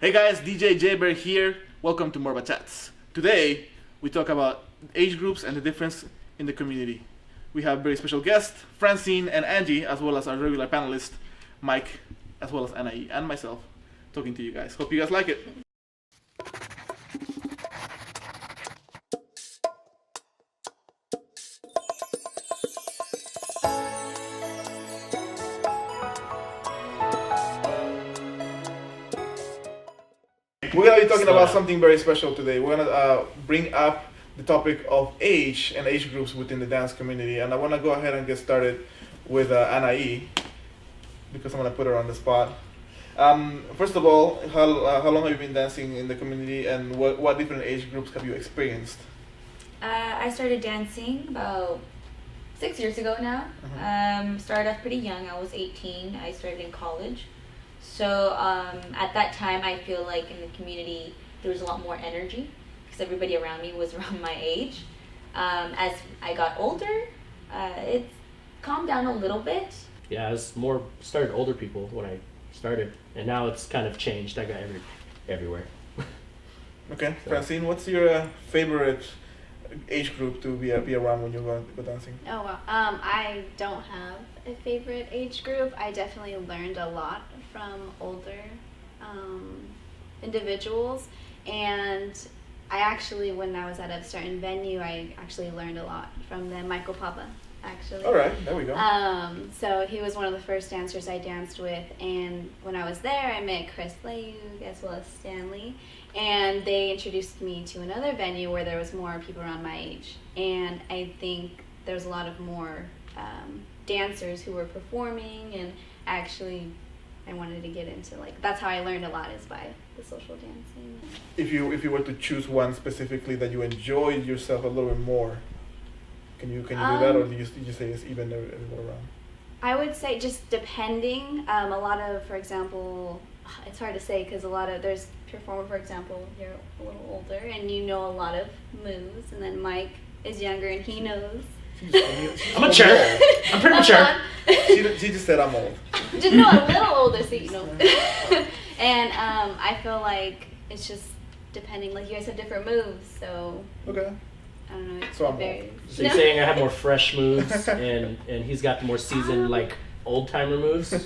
Hey guys, DJ Jber here. Welcome to Morba Chats. Today, we talk about age groups and the difference in the community. We have very special guests, Francine and Angie, as well as our regular panelist, Mike, as well as Anai, and myself, talking to you guys. Hope you guys like it. We're going to be talking about something very special today. We're going to bring up the topic of age and age groups within the dance community. And I want to go ahead and get started with Anai, because I'm going to put her on the spot. First of all, how long have you been dancing in the community, and what different age groups have you experienced? I started dancing about 6 years ago now. Started off pretty young. I was 18. I started in college. So at that time, I feel like in the community, there was a lot more energy because everybody around me was around my age. As I got older, it's calmed down a little bit. Yeah, I was more started older people when I started, and now it's kind of changed. I got everywhere. Okay, so. Francine, what's your favorite age group to be around when you go dancing? Oh, well, I don't have a favorite age group. I definitely learned a lot from older individuals, and I actually, when I was at a certain venue, I actually learned a lot from the Michael Papa, actually. All right, there we go. So he was one of the first dancers I danced with, and when I was there, I met Chris Layug as well as Stanley, and they introduced me to another venue where there was more people around my age, and I think there was a lot of more dancers who were performing, and actually I wanted to get into, like, that's how I learned a lot, is by the social dancing. If you were to choose one specifically that you enjoyed yourself a little bit more, can you do that, or do you say it's even everywhere around? I would say just depending. A lot of, for example, it's hard to say because there's performer, for example, you're a little older and you know a lot of moves, and then Mike is younger and he knows. I'm mature. I'm pretty mature. She just said I'm old. Just no, a little older, so you know. And I feel like it's just depending. Like, you guys have different moves, so. Okay. I don't know. So I'm varies. So you're saying I have more fresh moves, and he's got more seasoned, like, old timer moves? I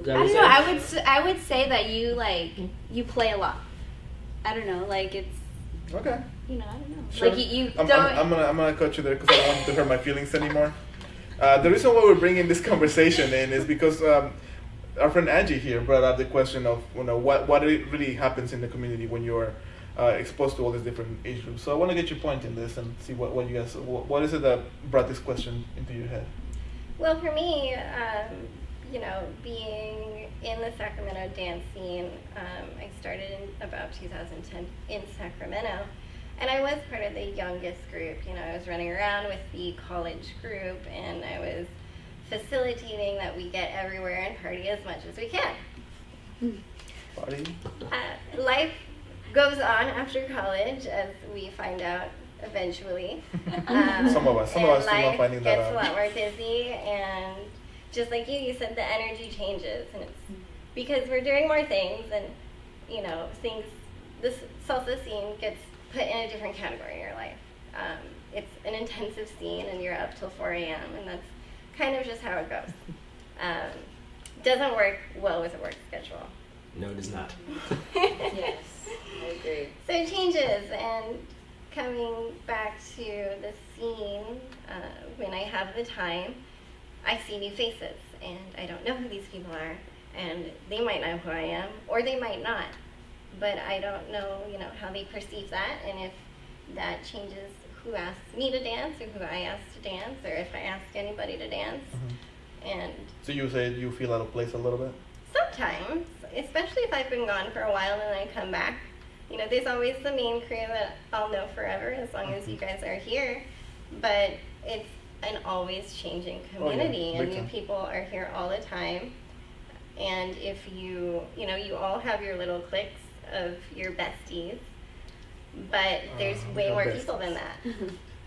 don't know. I would say that you play a lot. I don't know. Like, it's. Okay. You know, I don't know. Sure. Like you I'm don't. gonna cut you there because I don't want to hurt my feelings anymore. The reason why we're bringing this conversation in is because our friend Angie here brought up the question of what really happens in the community when you're exposed to all these different age groups. So I want to get your point in this and see what you guys, what is it that brought this question into your head? Well, for me, being in the Sacramento dance scene, I started in about 2010 in Sacramento, and I was part of the youngest group. I was running around with the college group, and I was facilitating that we get everywhere and party as much as we can. Party? Life goes on after college, as we find out eventually. Some of us still not finding that out. Life gets a lot more busy, and just like you said, the energy changes, and it's because we're doing more things, and this salsa scene gets put in a different category in your life. It's an intensive scene, and you're up till 4 a.m., and that's kind of just how it goes. Doesn't work well with a work schedule. No, it does not. Yes, I agree. So it changes, and coming back to the scene, when I have the time, I see new faces, and I don't know who these people are, and they might know who I am, or they might not, but I don't know, how they perceive that, and if that changes who asks me to dance, or who I ask to dance, or if I ask anybody to dance. And so you say you feel out of place a little bit? Sometimes, especially if I've been gone for a while and then I come back. There's always the main crew that I'll know forever as long as you guys are here, but it's an always changing community, and new people are here all the time. And if you all have your little cliques of your besties, but there's way more people than that.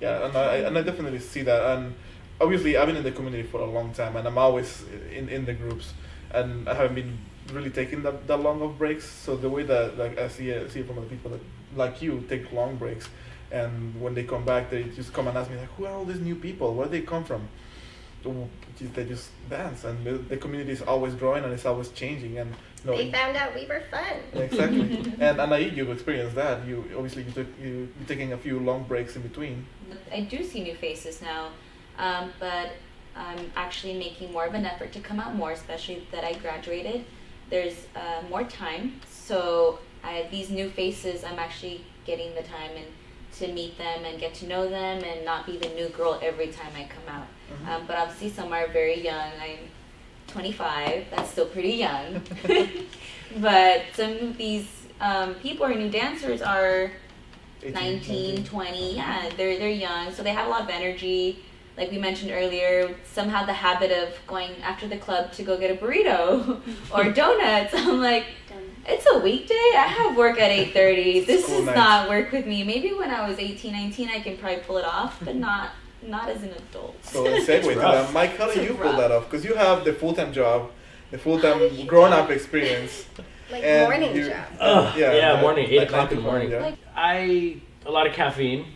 Yeah, and I definitely see that. And obviously, I've been in the community for a long time, and I'm always in the groups, and I haven't been really taking that long of breaks. So the way that like I see it from other people that like you take long breaks, and when they come back, they just come and ask me like, who are all these new people? Where do they come from? They just dance, and the community is always growing and it's always changing. And they found out we were fun. Exactly. And Anai, you've experienced that. You obviously you're taking a few long breaks in between. I do see new faces now, but I'm actually making more of an effort to come out more, especially that I graduated. There's more time, so these new faces, I'm actually getting the time and to meet them and get to know them and not be the new girl every time I come out. Mm-hmm. But obviously some are very young. I'm 25, that's still pretty young. But some of these people or new dancers are 19, 20, yeah, they're young, so they have a lot of energy. Like we mentioned earlier, some have the habit of going after the club to go get a burrito or donuts. I'm like, it's a weekday. I have work at 8:30. This does not work with me. Maybe when I was 18, 19, I can probably pull it off, but not as an adult. So let's segue to that. Mike, how do you pull that off? Because you have the full-time job, the full-time grown-up experience. Like morning job. Morning, 8 o'clock in the morning. Yeah. A lot of caffeine.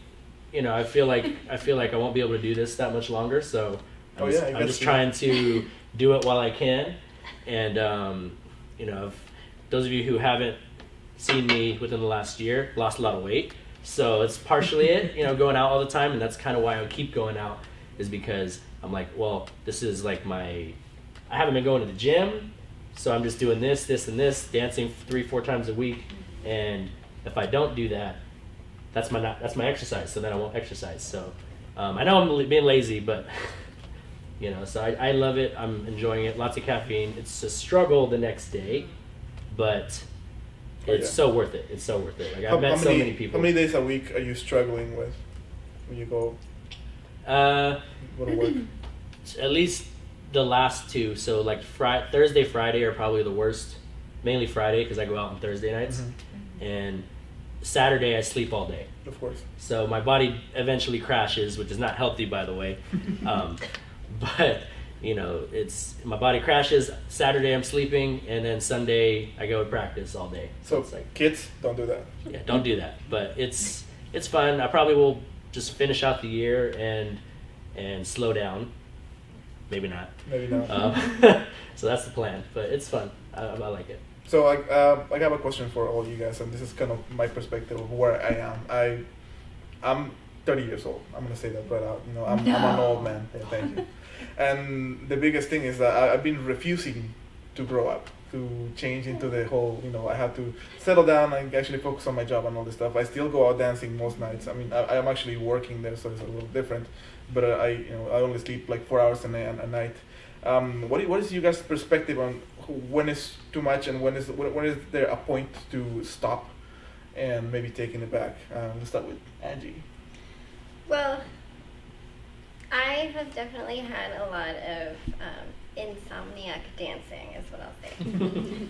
You know, I feel like I won't be able to do this that much longer. So I'm just trying to do it while I can. And you know, those of you who haven't seen me within the last year, lost a lot of weight. So it's partially it, you know, going out all the time, and that's kind of why I keep going out, is because I'm like, well, this is like I haven't been going to the gym, so I'm just doing this, and this, dancing 3-4 times a week, and if I don't do that, that's my exercise, so then I won't exercise. So I know I'm being lazy, but you know, so I love it. I'm enjoying it. Lots of caffeine. It's a struggle the next day, but it's so worth it. It's so worth it. Like I've met so many people. How many days a week are you struggling with when you go to work? At least the last 2. So like Thursday, Friday are probably the worst. Mainly Friday because I go out on Thursday nights, and Saturday I sleep all day. Of course. So my body eventually crashes, which is not healthy, by the way. But you know, my body crashes. Saturday I'm sleeping, and then Sunday I go to practice all day. So it's like, kids, don't do that. Yeah, don't do that. But it's fun. I probably will just finish out the year and slow down. Maybe not. Maybe not. So that's the plan. But it's fun. I like it. So I have a question for all you guys, and this is kind of my perspective of where I am. I'm 30 years old. I'm gonna say that right out. You know, I'm an old man. Yeah, thank you. And the biggest thing is that I've been refusing to grow up, to change into the whole, you know, I have to settle down and actually focus on my job and all this stuff. I still go out dancing most nights. I mean, I'm actually working there, so it's a little different. But I only sleep like 4 hours a night. What is you guys' perspective on when is too much and when is there a point to stop and maybe taking it back? Let's start with Angie. Well, I have definitely had a lot of insomniac dancing, is what I'll say.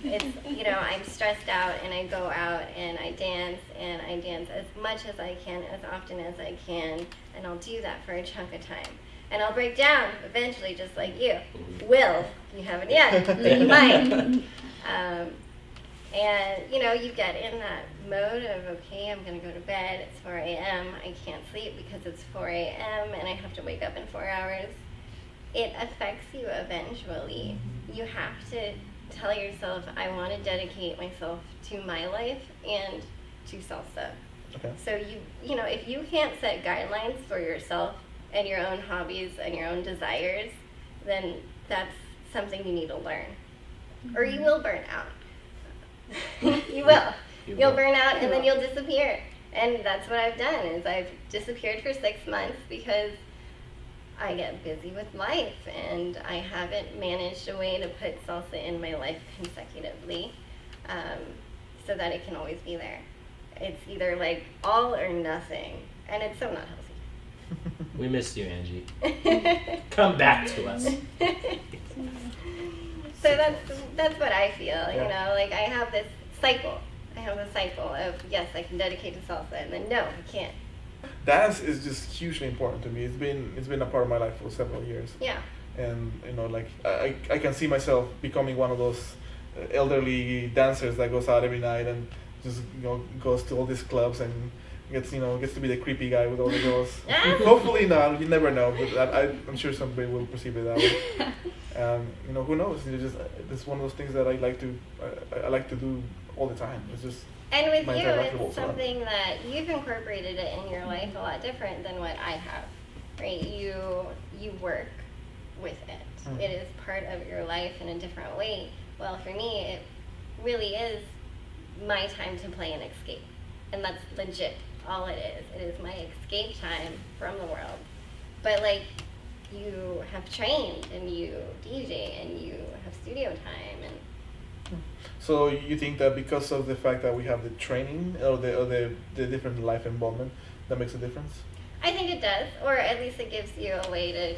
It's, you know, I'm stressed out and I go out and I dance as much as I can, as often as I can, and I'll do that for a chunk of time. And I'll break down eventually, just like you. You haven't yet, but you might. And, you know, you get in that mode of, okay, I'm going to go to bed, it's 4 a.m., I can't sleep because it's 4 a.m., and I have to wake up in 4 hours. It affects you eventually. You have to tell yourself, I want to dedicate myself to my life and to salsa. Okay. So, you know, if you can't set guidelines for yourself and your own hobbies and your own desires, then that's something you need to learn. Or you will burn out. You will. You'll burn out and then you'll disappear. And that's what I've done, is I've disappeared for 6 months because I get busy with life and I haven't managed a way to put salsa in my life consecutively, so that it can always be there. It's either like all or nothing, and it's so not healthy. We missed you, Angie. Come back to us. So that's what I feel, you know, like I have this cycle. I have a cycle of, yes, I can dedicate to salsa, and then no, I can't. Dance is just hugely important to me. It's been a part of my life for several years. Yeah. And, you know, like I can see myself becoming one of those elderly dancers that goes out every night and just goes to all these clubs and gets to be the creepy guy with all the girls. Hopefully not. You never know, but I'm sure somebody will perceive it that way. Who knows? It's one of those things that I like to do all the time. It's just. And with you, it's something that you've incorporated it in your life a lot different than what I have, right? You work with it. Mm. It is part of your life in a different way. Well, for me, it really is my time to play and escape. And that's legit all it is. It is my escape time from the world. But like, you have trained and you DJ and you have studio time and. So you think that because of the fact that we have the training or the different life involvement, that makes a difference? I think it does, or at least it gives you a way to,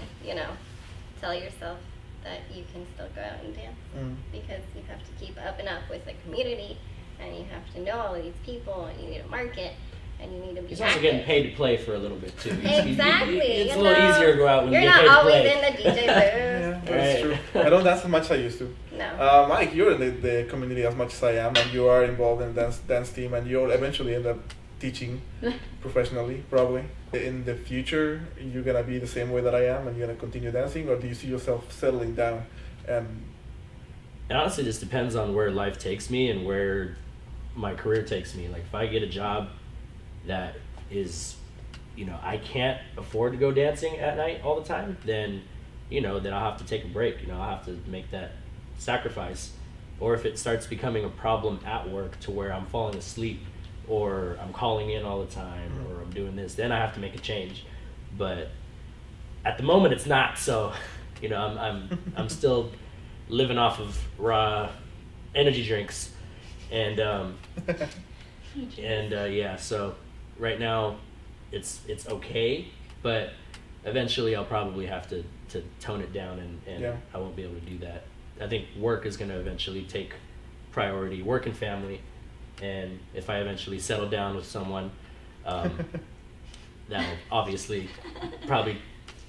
tell yourself that you can still go out and dance. Mm. Because you have to keep up and up with the community, and you have to know all of these people, and you need to market, and you need to be He's also getting paid to play for a little bit, too. Exactly. It's a little easier to go out when you get paid to play. You're not always in the DJ booth. Yeah, that's true. I don't dance as much as I used to. No. Mike, you're in the community as much as I am, and you are involved in the dance team, and you'll eventually end up teaching professionally, probably. In the future, you're going to be the same way that I am, and you're going to continue dancing, or do you see yourself settling down? It honestly just depends on where life takes me and where my career takes me. Like, if I get a job that is, I can't afford to go dancing at night all the time, then I'll have to take a break. I'll have to make that sacrifice. Or if it starts becoming a problem at work to where I'm falling asleep or I'm calling in all the time or I'm doing this, then I have to make a change. But at the moment it's not, so I'm still living off of raw energy drinks and so right now it's okay, but eventually I'll probably have to tone it down and I won't be able to do that. I think work is going to eventually take priority, work and family, and if I eventually settle down with someone, that'll obviously probably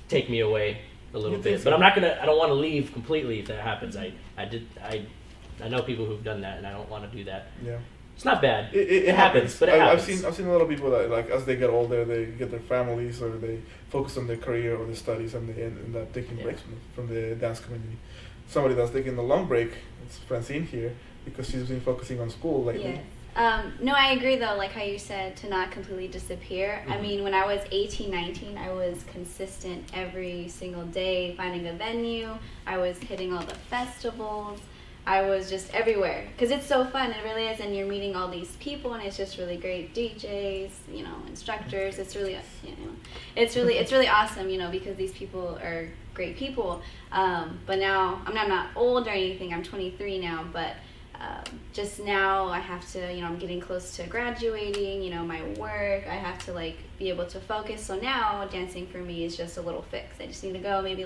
take me away a little bit. But I don't want to leave completely if that happens. I know people who've done that, and I don't want to do that. Yeah. It's not bad. It happens, but it happens. I've seen a lot of people that, like, as they get older, they get their families or they focus on their career or their studies, and they end up taking breaks from the dance community. Somebody that's taking a long break, it's Francine here, because she's been focusing on school lately. Yes. No, I agree, though, like how you said, to not completely disappear. Mm-hmm. I mean, when I was 18, 19, I was consistent every single day, finding a venue. I was hitting all the festivals. I was just everywhere because it's so fun. It really is, and you're meeting all these people, and it's just really great DJs, instructors. It's really, it's really awesome, because these people are great people. But now I'm not old or anything. I'm 23 now, but just now I have to, I'm getting close to graduating. My work. I have to be able to focus. So now dancing for me is just a little fix. I just need to go maybe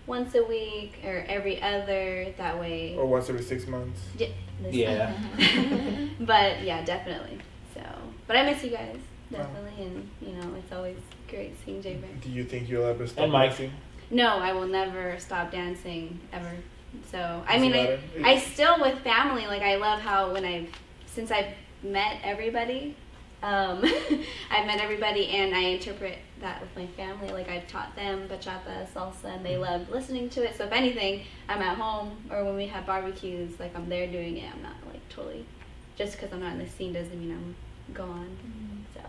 once a week or every other, that way. Or once every 6 months. Yeah. But yeah, definitely. So, but I miss you guys, definitely, and it's always great seeing J-Bear. Do you think you'll ever stop dancing? No, I will never stop dancing ever. So I mean, I still with family. I love how since I've met everybody. I've met everybody, and I interpret that with my family. I've taught them bachata, salsa, and they love listening to it. So if anything, I'm at home, or when we have barbecues, I'm there doing it. I'm not totally, just because I'm not in the scene doesn't mean I'm gone. Mm-hmm. So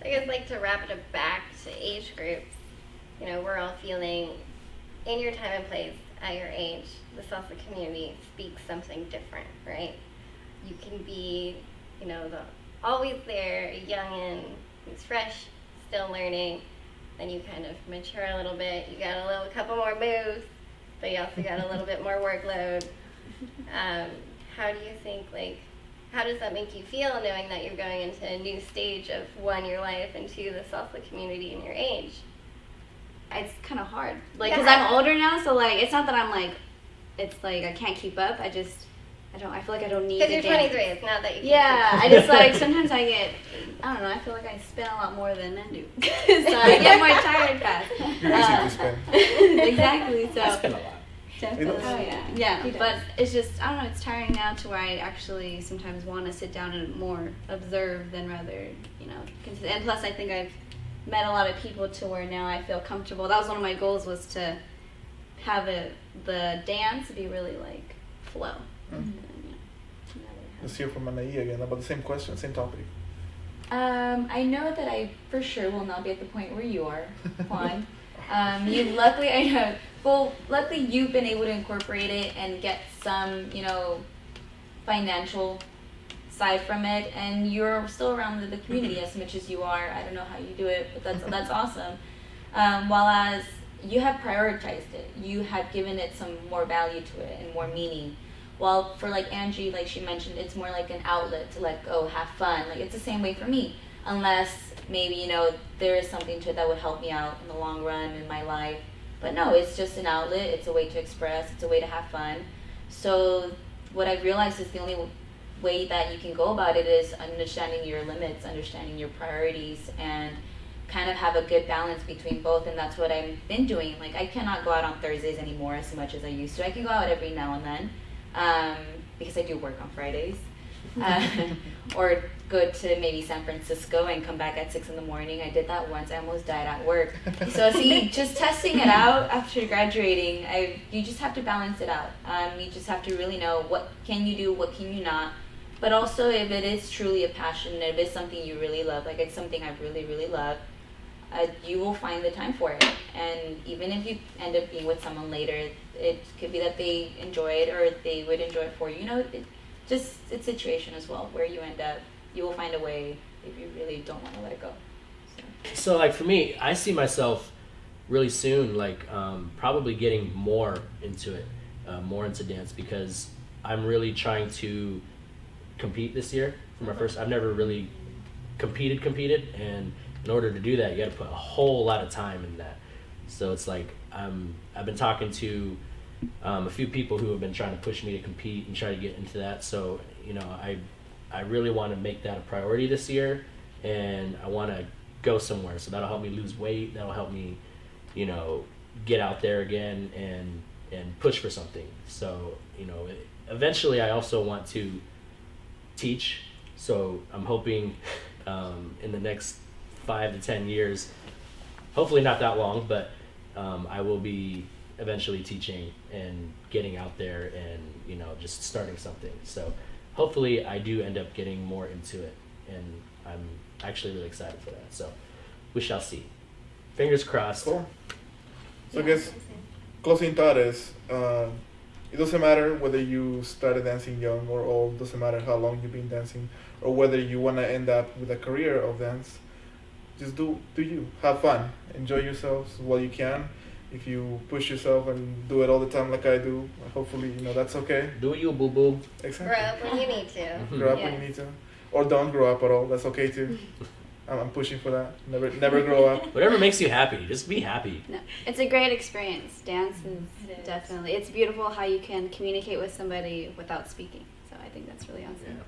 I guess to wrap it back to age groups, we're all feeling in your time and place at your age, the salsa community speaks something different, right? You can be, the always there, a youngin' who's fresh, still learning. Then you kind of mature a little bit. You got a couple more moves, but you also got a little bit more workload. How do you think, how does that make you feel knowing that you're going into a new stage of, one, your life, and two, the salsa community and your age? It's kind of hard. Because I'm older now, so it's not that I'm I can't keep up. I feel I don't need to dance. Because you're 23, it's not that you can't. Yeah, I just sometimes I get, I don't know, I feel I spend a lot more than men do. So I get more tired fast. You're easy to spend. Exactly, so. I spend a lot. Definitely. Oh yeah, He yeah. does. But it's just I don't know. It's tiring now to where I actually sometimes want to sit down and more observe than rather And plus, I think I've met a lot of people to where now I feel comfortable. That was one of my goals, was to have the dance be really like flow. Mm-hmm. Let's hear from Anai again about the same question, same topic. I know that I for sure will not be at the point where you are, Juan. Luckily you've been able to incorporate it and get some, financial side from it, and you're still around the community as much as you are. I don't know how you do it, but that's awesome. While as you have prioritized it, you have given it some more value to it and more meaning. While for like Angie, like she mentioned, it's more like an outlet to like go have fun. Like it's the same way for me, unless maybe there is something to it that would help me out in the long run in my life. But no, it's just an outlet. It's a way to express. It's a way to have fun. So what I've realized is the only way that you can go about it is understanding your limits, understanding your priorities, and kind of have a good balance between both. And that's what I've been doing. Like I cannot go out on Thursdays anymore as much as I used to. I can go out every now and then because I do work on Fridays. Or go to maybe San Francisco and come back at 6 a.m. I did that once. I almost died at work. So see, just testing it out after graduating, you just have to balance it out. You just have to really know what can you do, what can you not. But also, if it is truly a passion, if it's something you really love, like it's something I really, really love, you will find the time for it. And even if you end up being with someone later, it could be that they enjoy it or they would enjoy it for you. It's situation as well, where you end up. You will find a way if you really don't want to let it go. So like for me, I see myself really soon, like probably getting more into it, more into dance, because I'm really trying to compete this year for my first. I've never really competed, and in order to do that, you got to put a whole lot of time in that. So it's like I've been talking to a few people who have been trying to push me to compete and try to get into that. So I really want to make that a priority this year, and I want to go somewhere. So that'll help me lose weight. That'll help me, get out there again and push for something. So, eventually I also want to teach. So I'm hoping in the next 5 to 10 years, hopefully not that long, but I will be eventually teaching and getting out there and, just starting something. So hopefully I do end up getting more into it, and I'm actually really excited for that. So we shall see. Fingers crossed. Cool. So I guess closing thought is, it doesn't matter whether you started dancing young or old, doesn't matter how long you've been dancing, or whether you want to end up with a career of dance. Just do you. Have fun. Enjoy yourselves while you can. If you push yourself and do it all the time like I do, hopefully, that's okay. Do you, boo-boo. Exactly. Grow up when you need to. Grow up when you need to. Or don't grow up at all. That's okay too. I'm pushing for that. Never grow up. Whatever makes you happy. Just be happy. No, it's a great experience. Dance is definitely. It's beautiful how you can communicate with somebody without speaking. So I think that's really awesome. Yeah.